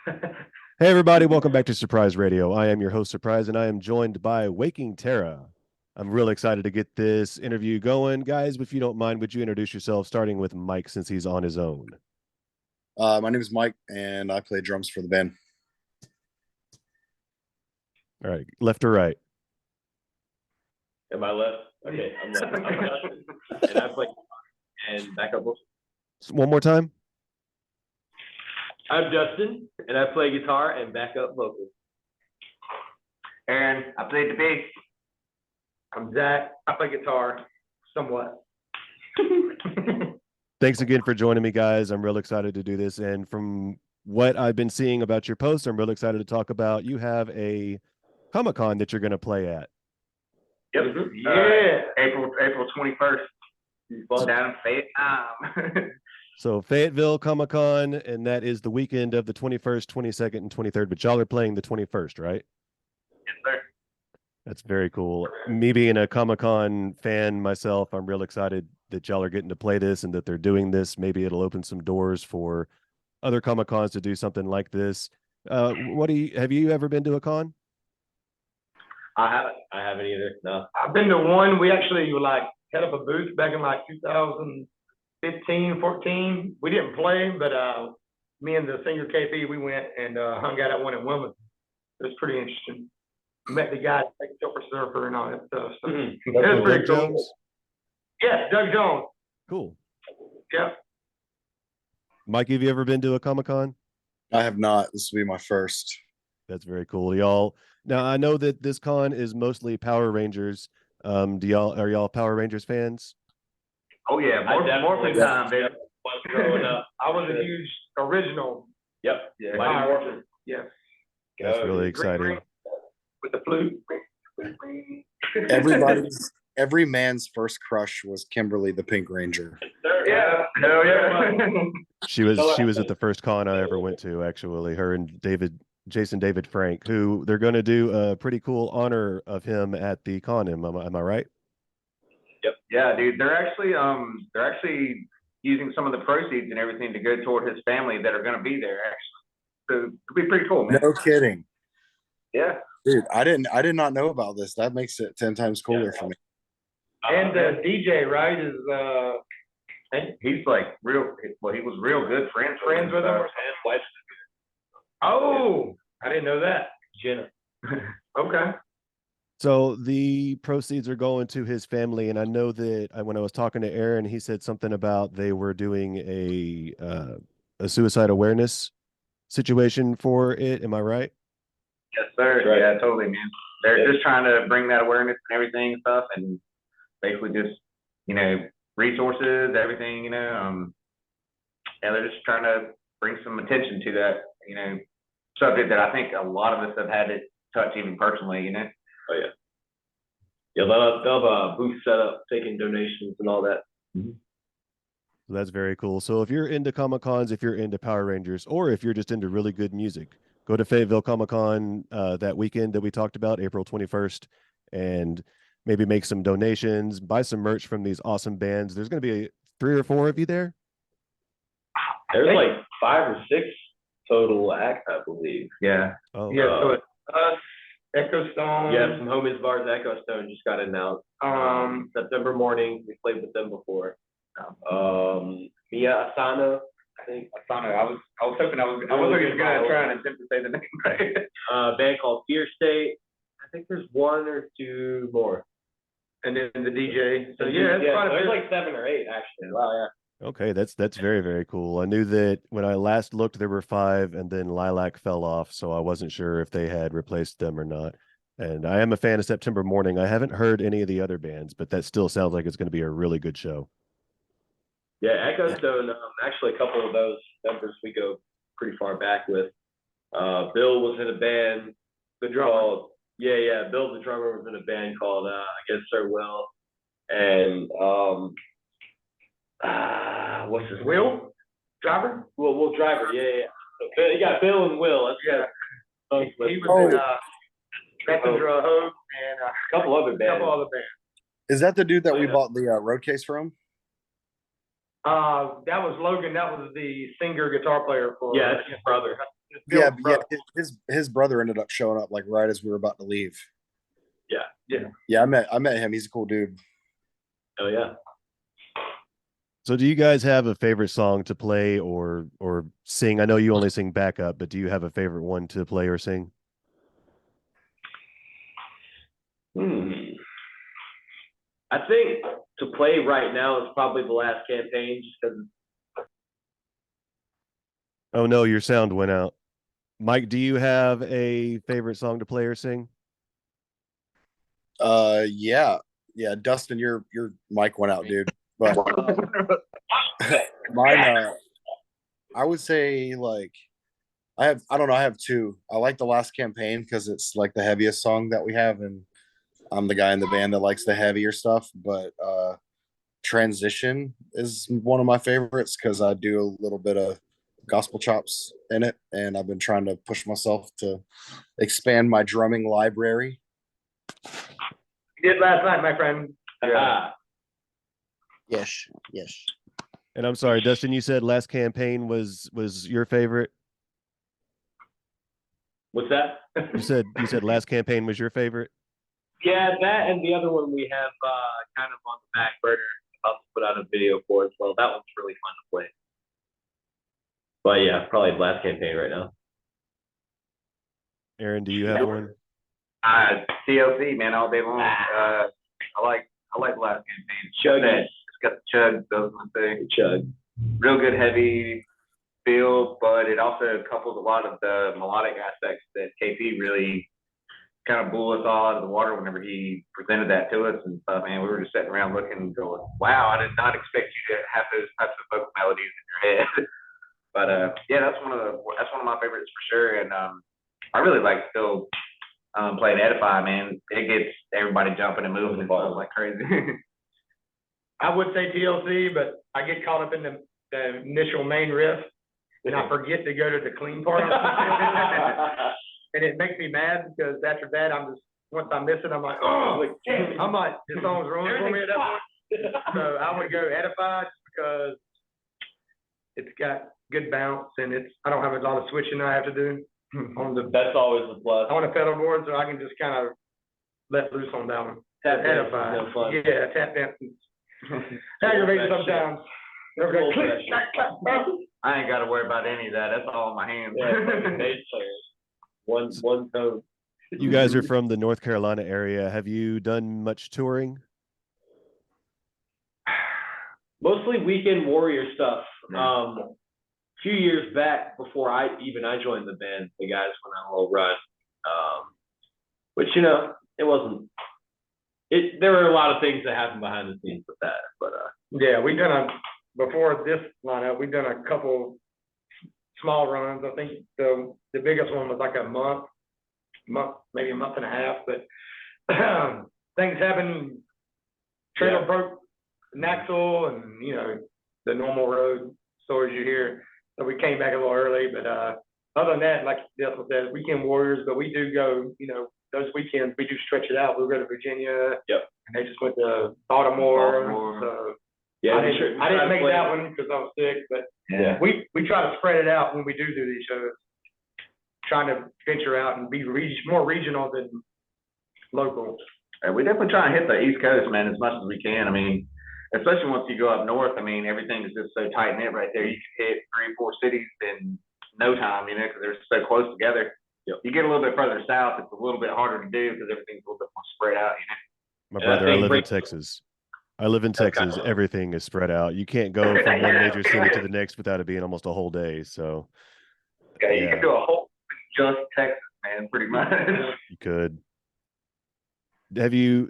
Hey, everybody, welcome back to Surprise Radio. I am your host, Surprise, and I am joined by Waking Tera. I'm really excited to get this interview going. Guys, if you don't mind, would you introduce yourself, starting with Mike since he's on his own? My name is Mike, and I play drums for the band. All right, left or right? Am I left? Okay, I'm left. I'm Justin, and I play and backup vocals. One more time. I'm Justin, and I play guitar and backup vocals. Aaron, I played the bass. I'm Zach. I play guitar somewhat. Thanks again for joining me, guys. I'm real excited to do this. And from what I've been seeing about your posts, I'm real excited to talk about. You have a Comic-Con that you're going to play at. Yep. Yeah. April 21st. Down in Fayetteville. So Fayetteville Comic-Con, and that is the weekend of the 21st, 22nd, and 23rd. But y'all are playing the 21st, right? Yes, sir. That's very cool. Me being a Comic-Con fan myself, I'm real excited that y'all are getting to play this and that they're doing this. Maybe it'll open some doors for other Comic-Cons to do something like this. Have you ever been to a con? I haven't either. No. I've been to one. We actually had up a booth back in 2015, 14. We didn't play, but me and the singer KP, we went and hung out at one in Wilmington. It was pretty interesting. Met the guy, Silver Surfer, and all that stuff. So it was pretty Doug cool. Jones? Yeah, Doug Jones. Cool. Yep. Mike, have you ever been to a Comic-Con? I have not. This will be my first. That's very cool. Y'all. Now I know that this con is mostly Power Rangers. Are y'all Power Rangers fans? Oh yeah, more time, baby. Growing up. I was a huge original. Yep. Yeah. Mighty Morphin. Yes. That's really exciting. With the flute. Every man's first crush was Kimberly the Pink Ranger. Yeah. Hell yeah. She was at the first con I ever went to, actually. Her and Jason David Frank, who they're going to do a pretty cool honor of him at the con. Am I right? Yep. Yeah, dude. They're actually using some of the proceeds and everything to go toward his family that are going to be there. Actually, so it'll be pretty cool, man. No kidding. Yeah. Dude, I did not know about this. That makes it 10 times cooler for me. And the DJ, right, is He's like real. Well, he was real good friends with him. Oh, I didn't know that. Jenna. Okay. So the proceeds are going to his family, and I know that when I was talking to Aaron, he said something about they were doing a suicide awareness situation for it. Am I right? Yes, sir. Right. Yeah, totally, man. They're just trying to bring that awareness and everything and stuff, and basically just resources, everything. Yeah, they're just trying to bring some attention to that subject that I think a lot of us have had to touch even personally. Oh yeah. Yeah, they'll have a booth set up, taking donations and all that. That's very cool. So if you're into Comic-Cons, if you're into Power Rangers, or if you're just into really good music, go to Fayetteville Comic-Con that weekend that we talked about, April 21st, and maybe make some donations, buy some merch from these awesome bands. There's going to be 3 or 4 of you there. There's like 5 or 6 total acts, I believe. Yeah. Oh, Yeah, so it's us, Echo Stone. Yeah, from Homies Bars, Echo Stone just got announced. September morning. We played with them before. Mia Asano, I think. Asano. I was hoping I was going to try and attempt to say the name right. Band called Fear State. I think there's 1 or 2 more. And then the DJ. So Yeah, it's there's like 7 or 8 actually. Wow, yeah. okay. That's very, very cool. I knew that when I last looked, there were 5, and then Lilac fell off, so I wasn't sure if they had replaced them or not. And I am a fan of September Morning. I haven't heard any of the other bands, but that still sounds like it's going to be a really good show. Yeah, Echo Stone, actually a couple of those members we go pretty far back with. Bill was in a band called, Bill the drummer was in a band called Sir Will. And what's his Will? Driver? Will Driver, yeah. So you got Bill and Will. That's He was in Messenger of Hope and a couple other bands. Is that the dude that we bought the road case from? That was Logan. That was the singer guitar player for. Yeah, that's his brother. Yeah, Phil's yeah. brother. His brother ended up showing up like right as we were about to leave. Yeah. Yeah, I met him. He's a cool dude. Oh, yeah. So do you guys have a favorite song to play or sing? I know you only sing backup, but do you have a favorite one to play or sing? I think to play right now is probably the last campaign, just because. Oh no, your sound went out. Mike, do you have a favorite song to play or sing? Yeah, yeah. Dustin, your mic went out, dude. But mine, I would say like I don't know, I have two. I like the last campaign because it's like the heaviest song that we have, and I'm the guy in the band that likes the heavier stuff. But Transition is one of my favorites because I do a little bit of gospel chops in it, and I've been trying to push myself to expand my drumming library. You did last night, my friend. Yes, yes. And I'm sorry, Dustin, you said last campaign was your favorite. What's that? You said last campaign was your favorite. Yeah, that and the other one we have kind of on the back burner. About to put out a video for as well. That one's really fun to play. But yeah, probably last campaign right now. Aaron, do you have one? TLC, man, all day long. I like the last campaign. Chug. It's got the chug, those one thing. Chug. Real good heavy feel, but it also couples a lot of the melodic aspects that KP really kind of blew us all out of the water whenever he presented that to us and stuff. Man, we were just sitting around looking and going, wow, I did not expect you to have those types of vocal melodies in your head. But yeah, that's one of my favorites for sure. And I really like still playing Edify, man. It gets everybody jumping and moving and stuff like crazy. I would say TLC, but I get caught up in the initial main riff, and I forget to go to the clean part. And it makes me mad because after that, once I miss it, I'm like, oh, I might, this song's ruined for me at that point. So I would go Edify just because it's got good bounce and I don't have a lot of switching I have to do on the. That's always a plus. On the pedal board, so I can just kind of let loose on that one. Tap dance is Edify. no fun. Yeah, tap dance. Aggravating sometimes. Everybody Cool click, that shit. clack, clack, clack. I ain't got to worry about any of that. That's all in my hands. Yeah, bass players. One tone. You guys are from the North Carolina area. Have you done much touring? Mostly weekend warrior stuff. A few years back, before I joined the band, the guys went on a little run. Which it wasn't. There were a lot of things that happened behind the scenes with that, but Yeah, before this lineup, we've done a couple small runs. I think the biggest one was like a month, maybe a month and a half, but things happen. Trailer broke an axle and, the normal road stories you hear. So we came back a little early, but other than that, like Dustin said, weekend warriors, but we do go, those weekends, we do stretch it out. We'll go to Virginia. Yep. And they just went to Baltimore. So yeah, I didn't make that one because I was sick, but Yeah. we try to spread it out when we do these shows, trying to venture out and be more regional than local. We definitely try and hit the East Coast, man, as much as we can. I mean, especially once you go up north, I mean, everything is just so tight knit right there. You can hit 3 or 4 cities in no time, because they're so close together. Yep. You get a little bit further south, it's a little bit harder to do because everything's a little bit more spread out, My brother, I live in Texas. Everything is spread out. You can't go from one major city to the next without it being almost a whole day. So Okay, you can do a whole just Texas, man, pretty much. you could.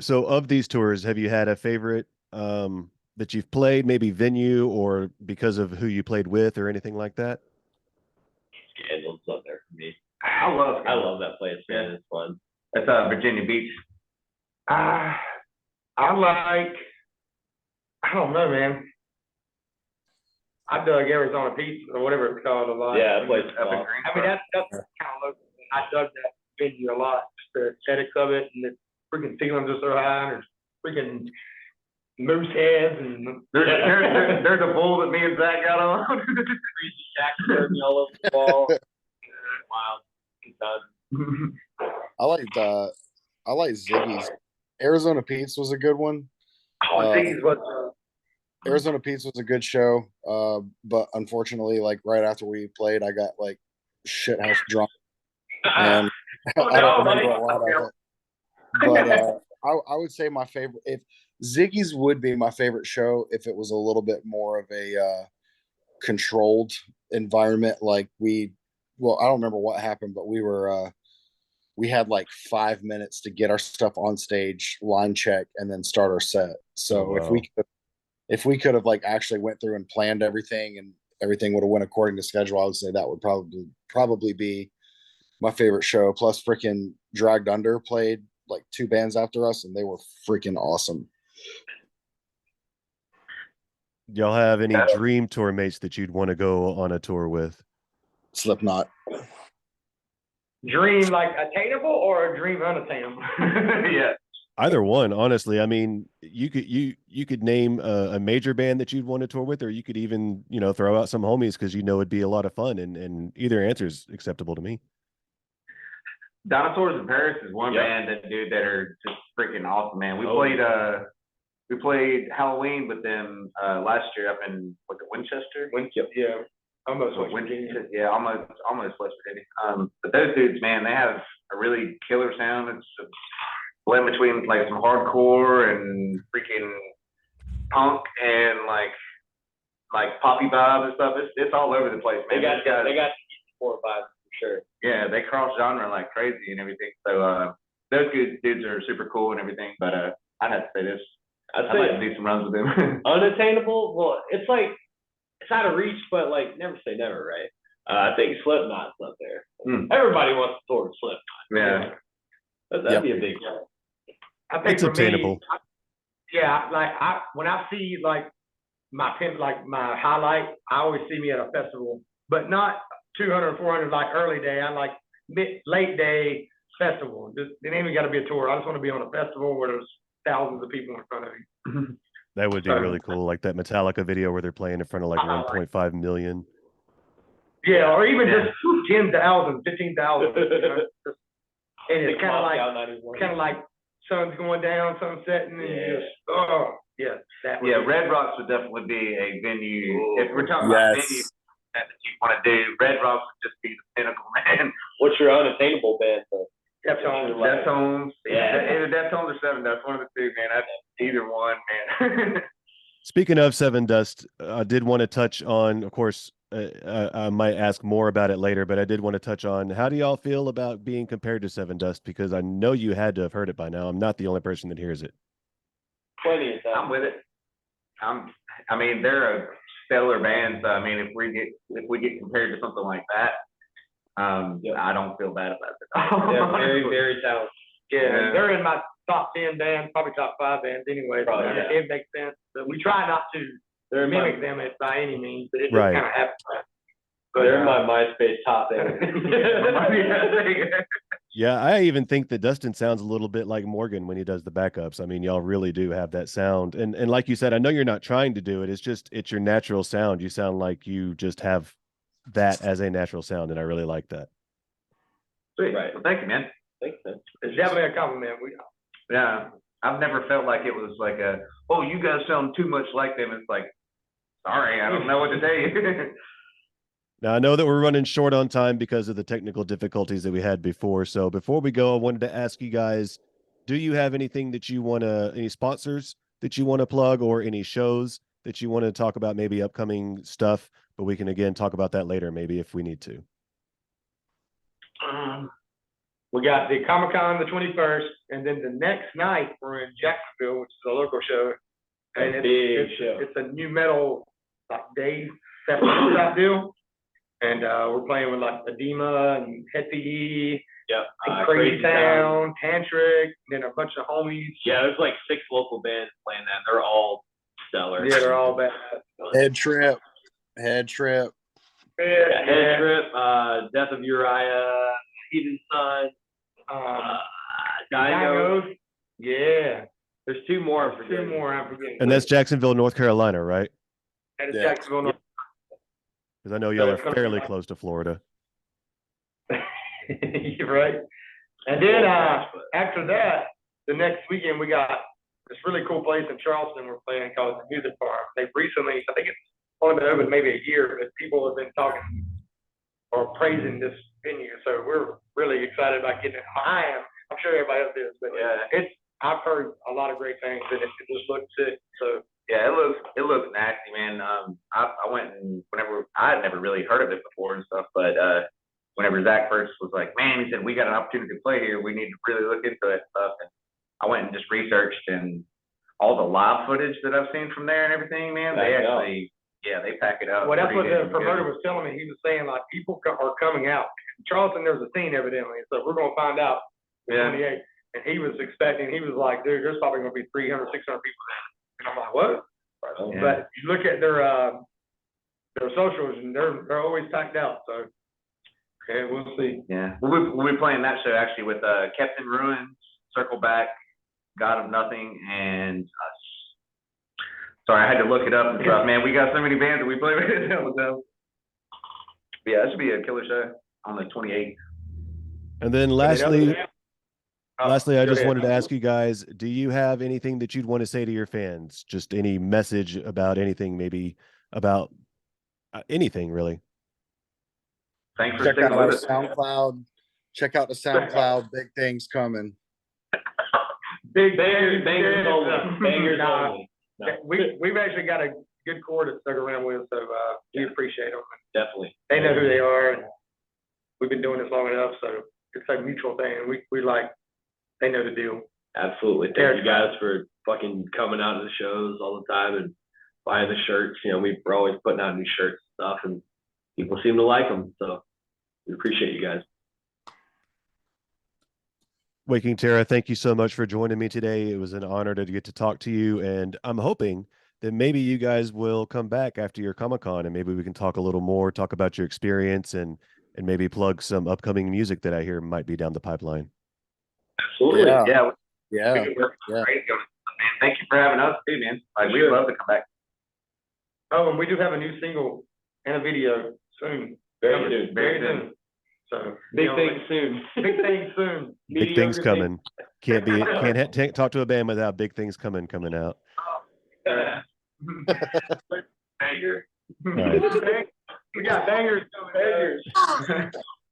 So of these tours, have you had a favorite that you've played, maybe venue or because of who you played with or anything like that? Scandal's up there for me. I love that place, man. It's fun. That's Virginia Beach. I don't know, man. I dug Arizona Pizza or whatever it's called a lot. Yeah, that place is Up in awesome. I mean, that's kind of local. I dug that venue a lot, just the aesthetics of it, and the freaking ceilings are so high, and there's freaking moose heads, and There's a bull that me and Zach got on. Crazy Jack all over the wall. wild. Good time. I like Ziggy's. Arizona Pete's was a good one. Oh, these was Arizona Pete's was a good show. But unfortunately, like right after we played, I got like shithouse drunk, and Oh, I don't no, remember buddy. a lot of it. But I would say my favorite, if Ziggy's would be my favorite show if it was a little bit more of a controlled environment. Like well, I don't remember what happened, but we had like 5 minutes to get our stuff on stage, line check, and then start our set. So Oh, wow. if we could have like actually went through and planned everything and everything would have went according to schedule, I would say that would probably be my favorite show. Plus freaking Dragged Under played like 2 bands after us and they were freaking awesome. Y'all have any dream tour mates that you'd want to go on a tour with? Slipknot. dream like attainable or a dream unattainable? Yeah. Either one, honestly. I mean, you could name a major band that you'd want to tour with, or you could even, throw out some homies because it'd be a lot of fun, and either answer is acceptable to me. Dinosaurs in Paris is one Yep. band that are just freaking awesome, man. Oh, We played Halloween with them last year up in Winchester. Yeah, almost So like Winchester, yeah, almost West Virginia. But those dudes, man, they have a really killer sound. It's a blend between like some hardcore and freaking punk and like poppy vibe and stuff. It's all over the place, They man. got Those guys- 4 or 5 for sure. yeah, they cross genre like crazy and everything. So those dudes are super cool and everything. But I'd have to say this. I'd I'd like say to do some runs with them. unattainable. Well, it's like it's out of reach, but like never say never, right? I think Slipknot's up there. Everybody wants to tour with Slipknot. Yeah. That'd be a big. I think It's for obtainable. me, when I see like my highlight, I always see me at a festival, but not 200, 400 like early day. I like late day festival. It ain't even got to be a tour. I just want to be on a festival where there's thousands of people in front of you. That would be really cool, like that Metallica video where they're playing in front of like 1.5 million. Yeah, or even just 10,000, 15,000. And it's kind of like sun's going down, sun's setting, and you just Red Rocks would definitely be a venue. If we're talking about venues that you want to do, Red Rocks would just be the pinnacle, man. What's your unattainable band? Deftones. Yeah. Either Deftones or Seven Dust, one of the two, man. That's either one, man. Speaking of Seven Dust, I did want to touch on, of course, I might ask more about it later, but I did want to touch on how do y'all feel about being compared to Seven Dust? Because I know you had to have heard it by now. I'm not the only person that hears it. Plenty of time. I'm with it. I mean, they're a stellar band, so I mean, if we get compared to something like that, I don't feel bad about it. They're very, very talented. Yeah, they're in my top 10 bands, probably top 5 bands anyway. Probably, so yeah. it makes sense. But we try not to mimic them by any means, but it just Right. kind of happens. But They're in my MySpace top 8. Yeah, I even think that Dustin sounds a little bit like Morgan when he does the backups. I mean, y'all really do have that sound. And like you said, I know you're not trying to do it. It's your natural sound. You sound like you just have that as a natural sound, and I really like that. Sweet. Right. Well, thank you, man. Thanks, man. It's definitely a compliment. Yeah, I've never felt like it was like you guys sound too much like them. It's like, sorry, I don't know what to tell you. Now, I know that we're running short on time because of the technical difficulties that we had before. So before we go, I wanted to ask you guys, do you have anything that you want to, any sponsors that you want to plug or any shows that you want to talk about, maybe upcoming stuff, but we can again talk about that later, maybe if we need to. We got the Comic-Con the 21st, and then the next night we're in Jacksonville, which is a local show. And it's a new metal like day festival type deal. And we're playing with like Edema and Head PE, and Crazy Town, Tantric, and then a bunch of homies. Yeah, there's like 6 local bands playing that. They're all stellar. Yeah, they're all bad. Head Trip. Head Trip, Death of Uriah, Heathen Sun, Dino. Yeah. There's 2 more. I'm forgetting. And that's Jacksonville, North Carolina, right? That is Yeah. Jacksonville. Because I know y'all are fairly close to Florida. You're right. And then, after that, the next weekend, we got this really cool place in Charleston we're playing called the Music Farm. They've recently, I think it's only been open maybe a year, but people have been talking or praising this venue. So we're really excited about getting it. I am. I'm sure everybody else is, but yeah, I've heard a lot of great things and it just looks sick. So Yeah, it looks nasty, man. I went and whenever I had never really heard of it before and stuff, but whenever Zach first was like, man, he said we got an opportunity to play here, we need to really look into it and stuff. And I went and just researched and all the live footage that I've seen from there and everything, man, they actually, yeah, they pack it up. well, that's what pretty the promoter was telling me. He was saying like people are coming out. In Charleston, there's a scene evidently, so we're gonna find out. Yeah. 28. And he was expecting. He was like, dude, there's probably gonna be 300, 600 people there. And I'm like, what? Yeah. But you look at their socials and they're always packed out. So okay, we'll see. Yeah, we'll be playing that show actually with Captain Ruins, Circle Back, God of Nothing, and us. Sorry, I had to look it up and stuff. Man, we got so many bands that we play with. Yeah, it should be a killer show on the 28th. And then lastly, I Go just ahead. wanted to ask you guys, do you have anything that you'd want to say to your fans? Just any message about anything, maybe about anything really? Thanks for Check sticking out with the us. SoundCloud. Check out the SoundCloud. Big things coming. Big Bangers only. Bangers Nah, only. No, we've actually got a good core to stick around with, so we appreciate them. definitely. They know who they are, and we've been doing this long enough, so it's a mutual thing. And we like they know the deal. Absolutely. Thank you guys for fucking coming out to the shows all the time and buying the shirts. You know, we're always putting out new shirts and stuff, and people seem to like them. So we appreciate you guys. Waking Tara, thank you so much for joining me today. It was an honor to get to talk to you, and I'm hoping that maybe you guys will come back after your Comic-Con and maybe we can talk a little more, talk about your experience and maybe plug some upcoming music that I hear might be down the pipeline. Absolutely. Yeah. Yeah, Yeah. we're Yeah. great. Man, thank you for having us too, man. Like, we'd Sure. love to come back. Oh, and we do have a new single and a video soon. Very soon. Very soon. So Big you know, things soon. Big things soon. Big things Mediocre coming. Can't talk to a band without big things coming out. Banger. All right. We got bangers coming. Bangers.